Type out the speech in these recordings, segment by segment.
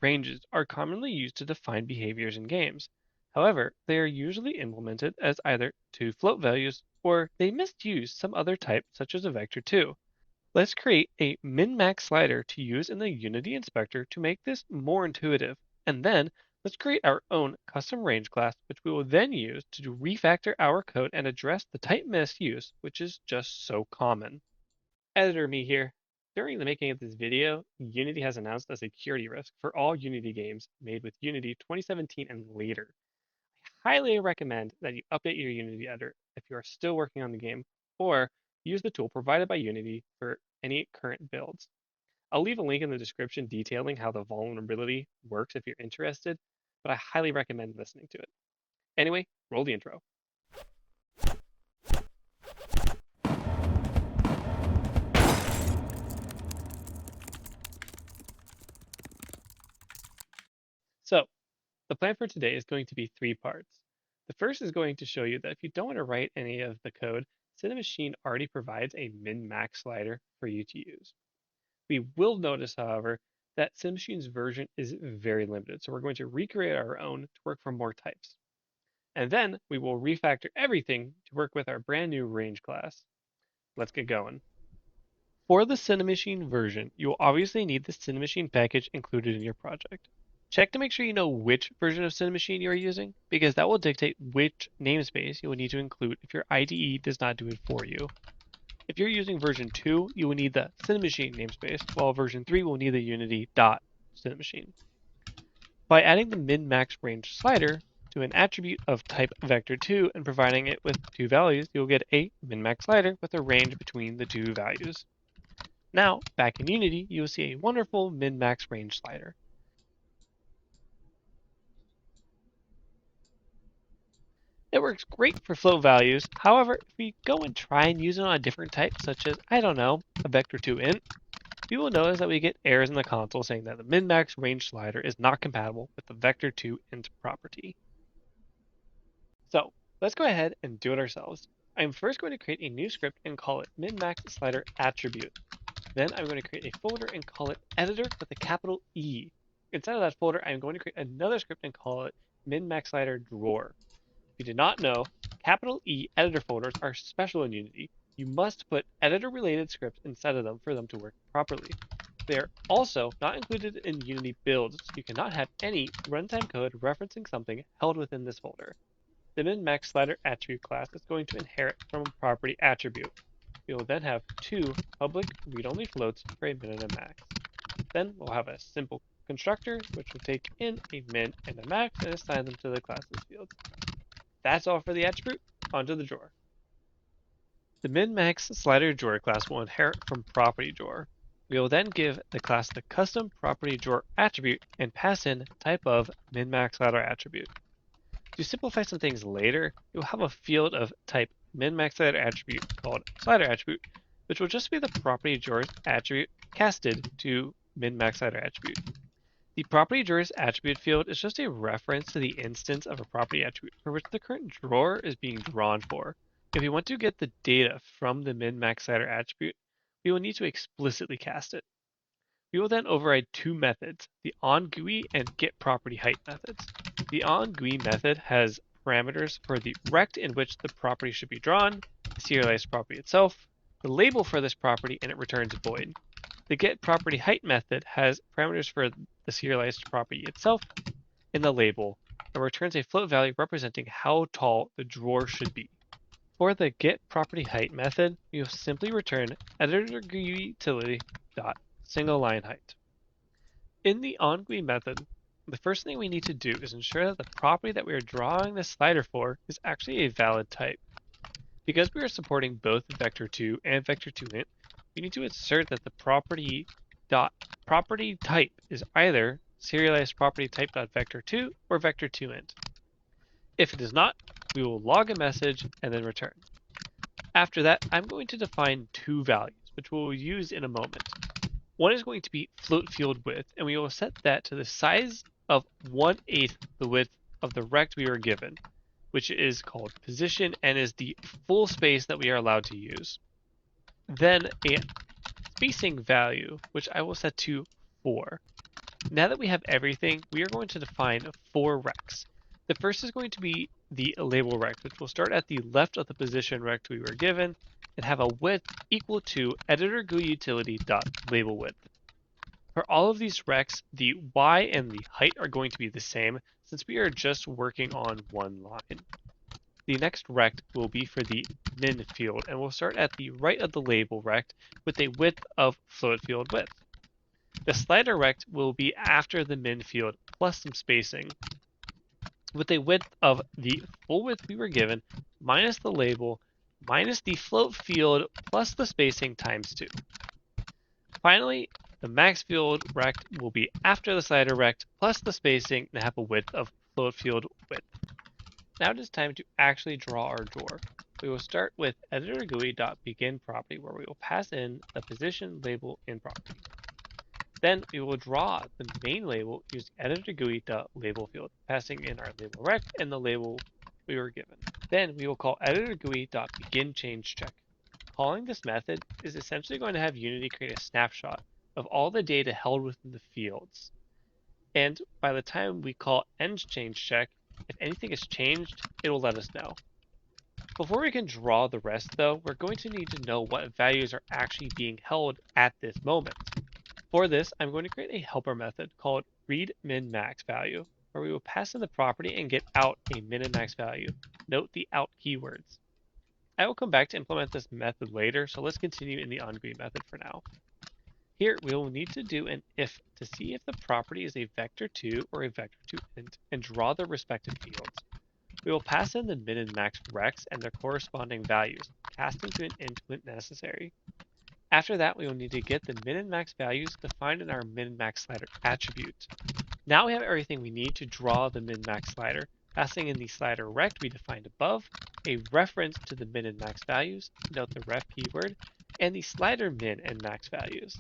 Ranges are commonly used to define behaviors in games. However, they are usually implemented as either two float values or they misuse some other type such as a vector 2. Let's create a min-max slider to use in the Unity inspector to make this more intuitive. And then let's create our own custom range class, which we will then use to refactor our code and address the type misuse, which is just so common. Editor me here. During the making of this video, Unity has announced a security risk for all Unity games made with Unity 2017 and later. I highly recommend that you update your Unity editor if you are still working on the game, or use the tool provided by Unity for any current builds. I'll leave a link in the description detailing how the vulnerability works if you're interested, but I highly recommend listening to it. Anyway, roll the intro. So, the plan for today is going to be three parts. The first is going to show you that if you don't want to write any of the code, Cinemachine already provides a min-max slider for you to use. We will notice, however, that Cinemachine's version is very limited, so we're going to recreate our own to work for more types. And then we will refactor everything to work with our brand new range class. Let's get going. For the Cinemachine version, you will obviously need the Cinemachine package included in your project. Check to make sure you know which version of Cinemachine you are using, because that will dictate which namespace you will need to include if your IDE does not do it for you. If you're using version 2, you will need the Cinemachine namespace, while version 3 will need the Unity.Cinemachine. By adding the min-max range slider to an attribute of type vector2 and providing it with two values, you'll get a min-max slider with a range between the two values. Now, back in Unity, you will see a wonderful min-max range slider. It works great for float values. However, if we go and try and use it on a different type, such as, I don't know, a vector2 int, we will notice that we get errors in the console saying that the min-max range slider is not compatible with the vector2 int property. So let's go ahead and do it ourselves. I'm first going to create a new script and call it min-max slider attribute. Then I'm going to create a folder and call it editor with a capital E. Inside of that folder, I'm going to create another script and call it min-max slider drawer. If you did not know, capital E editor folders are special in Unity. You must put editor-related scripts inside of them for them to work properly. They are also not included in Unity builds, so you cannot have any runtime code referencing something held within this folder. The min-max slider attribute class is going to inherit from a property attribute. We will then have two public read-only floats for a min and a max. Then we'll have a simple constructor, which will take in a min and a max and assign them to the classes fields. That's all for the attribute. Onto the drawer. The min-max slider drawer class will inherit from property drawer. We will then give the class the custom property drawer attribute and pass in type of min-max slider attribute. To simplify some things later, you'll have a field of type min-max slider attribute called slider attribute, which will just be the property drawers attribute casted to min-max slider attribute. The property drawers attribute field is just a reference to the instance of a property attribute for which the current drawer is being drawn for. If we want to get the data from the min-max slider attribute, we will need to explicitly cast it. We will then override two methods, the onGUI and getPropertyHeight methods. The onGUI method has parameters for the rect in which the property should be drawn, the serialized property itself, the label for this property, and it returns void. The getPropertyHeight method has parameters for the serialized property itself and the label, and returns a float value representing how tall the drawer should be. For the getPropertyHeight method, we will simply return editorUtility.singleLineHeight. In the onGUI method, the first thing we need to do is ensure that the property that we are drawing the slider for is actually a valid type. Because we are supporting both vector2 and vector2int, we need to assert that the property type is either serialized property type.vector2 or vector2int. If it is not, we will log a message and then return. After that, I'm going to define two values, which we will use in a moment. One is going to be float field width, and we will set that to the size of 1/8 the width of the rect we were given, which is called position and is the full space that we are allowed to use. Then a spacing value, which I will set to 4. Now that we have everything, we are going to define 4 recs. The first is going to be the label rect, which will start at the left of the position rect we were given and have a width equal to editor GUI utility dot label width. For all of these recs, the y and the height are going to be the same since we are just working on one line. The next rect will be for the min field and will start at the right of the label rect with a width of float field width. The slider rect will be after the min field plus some spacing with a width of the full width we were given minus the label minus the float field plus the spacing times 2. Finally, the max field rect will be after the slider rect plus the spacing and have a width of float field width. Now it is time to actually draw our drawer. We will start with editor GUI.begin property where we will pass in the position label in property. Then we will draw the main label using editor GUI.label field, passing in our label rect and the label we were given. Then we will call editor GUI.begin change check. Calling this method is essentially going to have Unity create a snapshot of all the data held within the fields. And by the time we call end change check, if anything has changed, it will let us know. Before we can draw the rest though, we're going to need to know what values are actually being held at this moment. For this, I'm going to create a helper method called readMinMaxValue, where we will pass in the property and get out a min and max value. Note the out keywords. I will come back to implement this method later, so let's continue in the onGUI method for now. Here, we will need to do an if to see if the property is a vector2 or a vector2 int and draw their respective fields. We will pass in the min and max recs and their corresponding values, casting to an int when necessary. After that, we will need to get the min and max values defined in our min and max slider attribute. Now we have everything we need to draw the min max slider, passing in the slider rect we defined above, a reference to the min and max values, note the ref keyword, and the slider min and max values.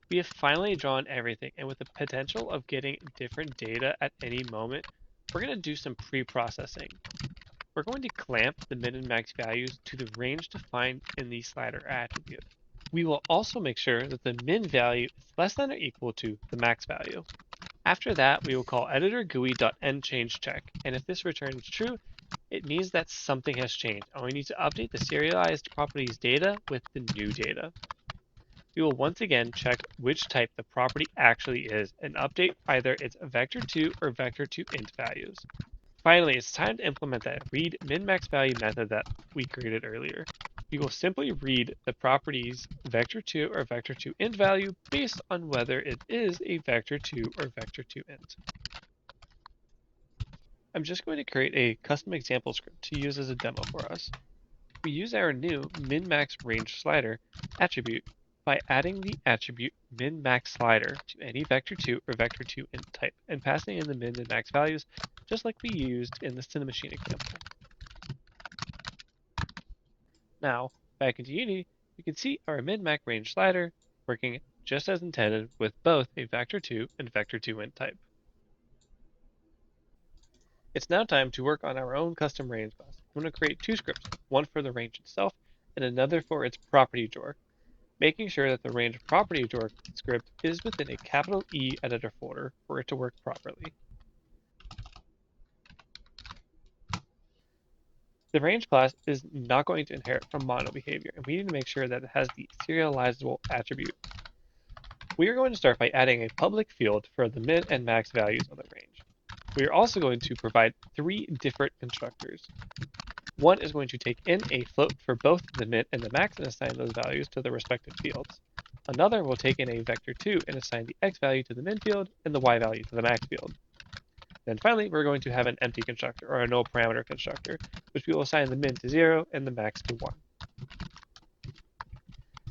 We have finally drawn everything, and with the potential of getting different data at any moment, we're going to do some pre-processing. We're going to clamp the min and max values to the range defined in the slider attribute. We will also make sure that the min value is less than or equal to the max value. After that, we will call editor GUI.endChangeCheck, and if this returns true, it means that something has changed, and we need to update the serialized properties data with the new data. We will once again check which type the property actually is and update either its vector2 or vector2 int values. Finally, it's time to implement that read min-max value method that we created earlier. We will simply read the property's vector2 or vector2 int value based on whether it is a vector2 or vector2 int. I'm just going to create a custom example script to use as a demo for us. We use our new min-max range slider attribute by adding the attribute min-max slider to any vector2 or vector2 int type and passing in the min and max values just like we used in the Cinemachine example. Now, back into Unity, you can see our min-max range slider working just as intended with both a vector2 and vector2 int type. It's now time to work on our own custom range class. I'm going to create 2 scripts, one for the range itself and another for its property drawer, making sure that the range property drawer script is within a capital E editor folder for it to work properly. The range class is not going to inherit from mono behavior, and we need to make sure that it has the serializable attribute. We are going to start by adding a public field for the min and max values of the range. We are also going to provide 3 different constructors. One is going to take in a float for both the min and the max and assign those values to the respective fields. Another will take in a vector2 and assign the x value to the min field and the y value to the max field. Then finally, we're going to have an empty constructor or a null parameter constructor, which we will assign the min to 0 and the max to 1.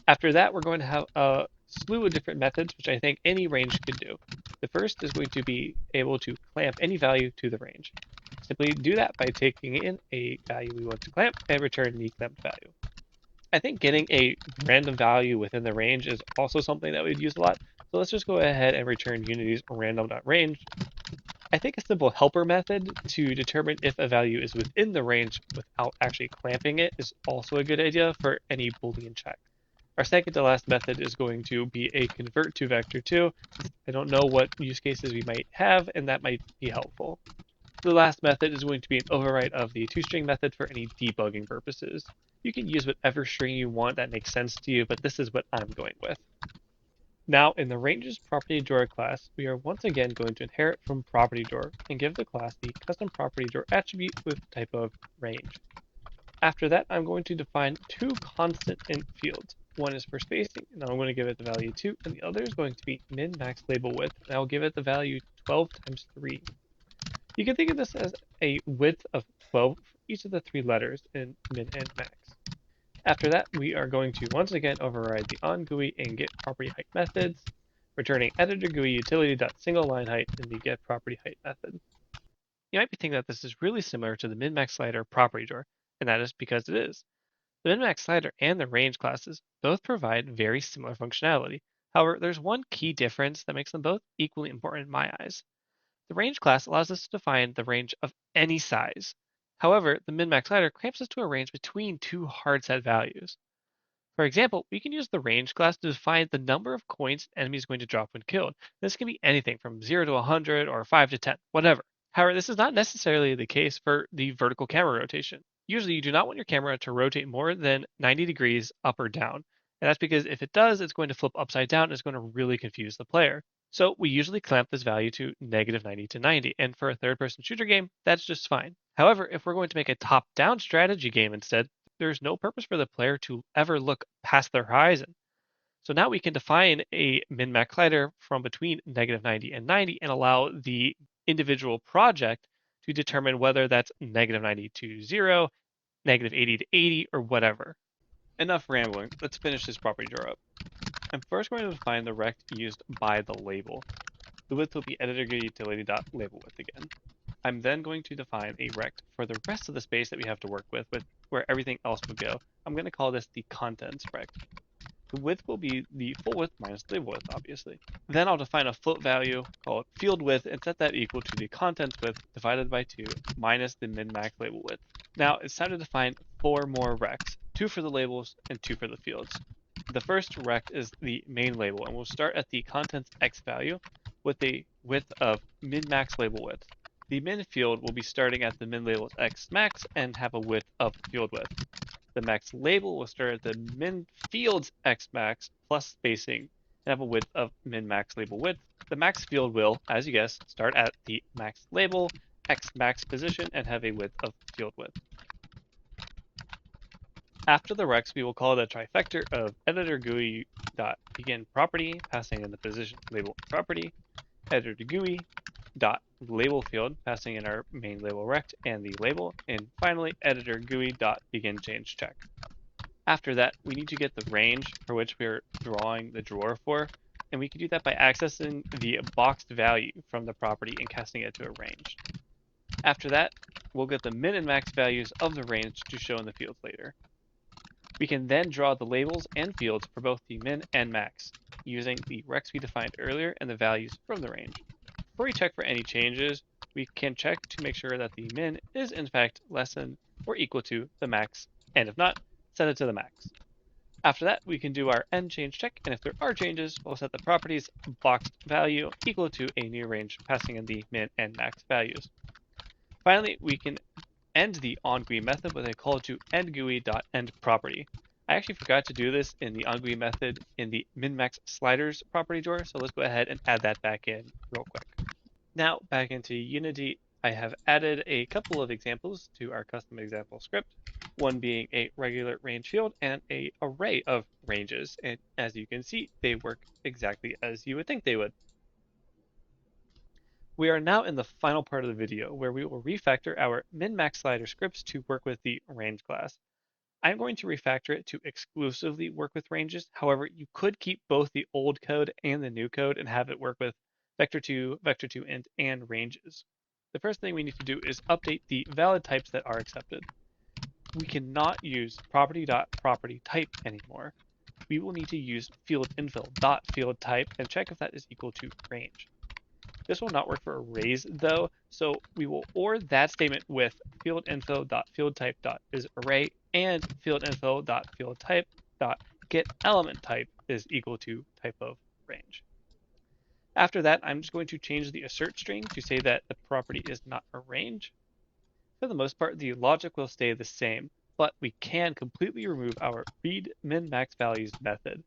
After that, we're going to have a slew of different methods, which I think any range could do. The first is going to be able to clamp any value to the range. Simply do that by taking in a value we want to clamp and return the clamped value. I think getting a random value within the range is also something that we'd use a lot. So let's just go ahead and return Unity's random.range. I think a simple helper method to determine if a value is within the range without actually clamping it is also a good idea for any Boolean check. Our second to last method is going to be a convert to vector2. I don't know what use cases we might have, and that might be helpful. The last method is going to be an override of the toString method for any debugging purposes. You can use whatever string you want that makes sense to you, but this is what I'm going with. Now, in the ranges property drawer class, we are once again going to inherit from property drawer and give the class the custom property drawer attribute with type of range. After that, I'm going to define two constant int fields. One is for spacing, and I'm going to give it the value 2, and the other is going to be min-max label width, and I'll give it the value 12 times 3. You can think of this as a width of 12 for each of the 3 letters in min and max. After that, we are going to once again override the onGUI and getPropertyHeight methods, returning editorGUI utility.singleLineHeight in the getPropertyHeight method. You might be thinking that this is really similar to the min-max slider property drawer, and that is because it is. The min-max slider and the range classes both provide very similar functionality. However, there's one key difference that makes them both equally important in my eyes. The range class allows us to define the range of any size. However, the min-max slider clamps us to a range between two hard set values. For example, we can use the range class to define the number of coins an enemy is going to drop when killed. This can be anything from 0 to 100 or 5 to 10, whatever. However, this is not necessarily the case for the vertical camera rotation. Usually, you do not want your camera to rotate more than 90 degrees up or down. And that's because if it does, it's going to flip upside down and it's going to really confuse the player. So we usually clamp this value to -90 to 90, and for a third-person shooter game, that's just fine. However, if we're going to make a top-down strategy game instead, there's no purpose for the player to ever look past their horizon. So now we can define a min-max slider from between -90 and 90 and allow the individual project to determine whether that's -90 to 0, -80 to 80, or whatever. Enough rambling, let's finish this property drawer up. I'm first going to define the rect used by the label. The width will be editorUtility.labelWidth again. I'm then going to define a rect for the rest of the space that we have to work with where everything else would go. I'm going to call this the contents rect. The width will be the full width minus the label width, obviously. Then I'll define a float value, call it field width, and set that equal to the contents width divided by 2 minus the min-max label width. Now it's time to define 4 more rects, 2 for the labels and 2 for the fields. The first rect is the main label, and we'll start at the contents x value with a width of min-max label width. The min field will be starting at the min label's x max and have a width of field width. The max label will start at the min field's x max plus spacing and have a width of min max label width. The max field will, as you guess, start at the max label x max position and have a width of field width. After the rects, we will call the trifecta of editorGUI.begin_property, passing in the position label property, editorGUI.label field, passing in our main label rect and the label, and finally editorGUI.beginChangeCheck. After that, we need to get the range for which we're drawing the drawer for, and we can do that by accessing the boxed value from the property and casting it to a range. After that, we'll get the min and max values of the range to show in the fields later. We can then draw the labels and fields for both the min and max, using the rects we defined earlier and the values from the range. Before we check for any changes, we can check to make sure that the min is in fact less than or equal to the max, and if not, set it to the max. After that, we can do our end change check, and if there are changes, we'll set the property's boxed value equal to a new range, passing in the min and max values. Finally, we can end the onGUI method with a call to endGUI.endProperty. I actually forgot to do this in the onGUI method in the min-max sliders property drawer, so let's go ahead and add that back in real quick. Now, back into Unity, I have added a couple of examples to our custom example script, one being a regular range field and an array of ranges, and as you can see, they work exactly as you would think they would. We are now in the final part of the video where we will refactor our min-max slider scripts to work with the range class. I'm going to refactor it to exclusively work with ranges. However, you could keep both the old code and the new code and have it work with vector2, vector2int, and ranges. The first thing we need to do is update the valid types that are accepted. We cannot use property.propertyType anymore. We will need to use fieldinfo.fieldType and check if that is equal to range. This will not work for arrays though, so we will OR that statement with fieldinfo.fieldType.isArray and fieldinfo.fieldType get element type is equal to type of range. After that, I'm just going to change the assert string to say that the property is not a range. For the most part, the logic will stay the same, but we can completely remove our read min max values method.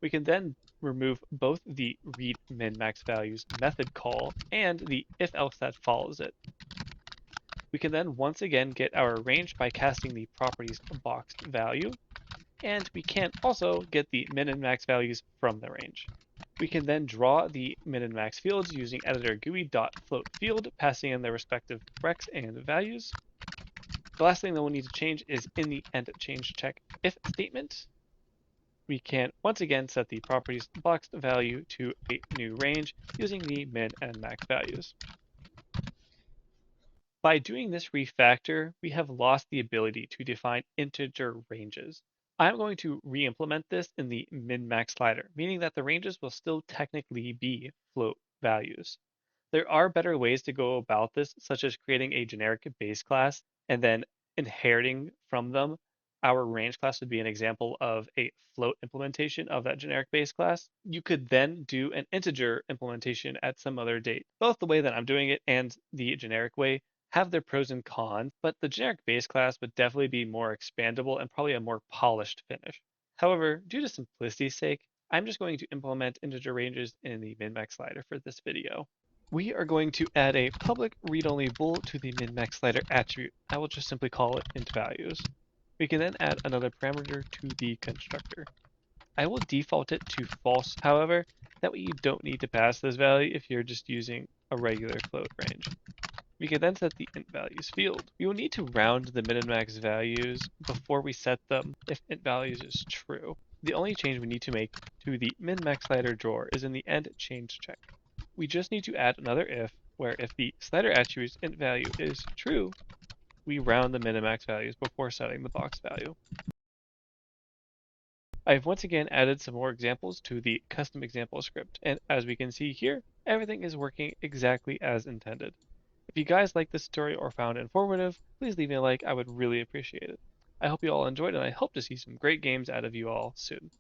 We can then remove both the read min max values method call and the if else that follows it. We can then once again get our range by casting the property's boxed value, and we can also get the min and max values from the range. We can then draw the min and max fields using editor GUI.float field, passing in their respective recs and values. The last thing that we'll need to change is in the end change check if statement. We can once again set the property's boxed value to a new range using the min and max values. By doing this refactor, we have lost the ability to define integer ranges. I'm going to re-implement this in the min-max slider, meaning that the ranges will still technically be float values. There are better ways to go about this, such as creating a generic base class and then inheriting from them. Our range class would be an example of a float implementation of that generic base class. You could then do an integer implementation at some other date. Both the way that I'm doing it and the generic way have their pros and cons, but the generic base class would definitely be more expandable and probably a more polished finish. However, due to simplicity's sake, I'm just going to implement integer ranges in the min-max slider for this video. We are going to add a public read-only bool to the min-max slider attribute. I will just simply call it int values. We can then add another parameter to the constructor. I will default it to false, however, that way you don't need to pass this value if you're just using a regular float range. We can then set the int values field. We will need to round the min and max values before we set them if int values is true. The only change we need to make to the min-max slider drawer is in the end change check. We just need to add another if, where if the slider attribute's int value is true, we round the min and max values before setting the box value. I've once again added some more examples to the custom example script, and as we can see here, everything is working exactly as intended. If you guys liked this tutorial or found it informative, please leave me a like, I would really appreciate it. I hope you all enjoyed and I hope to see some great games out of you all soon.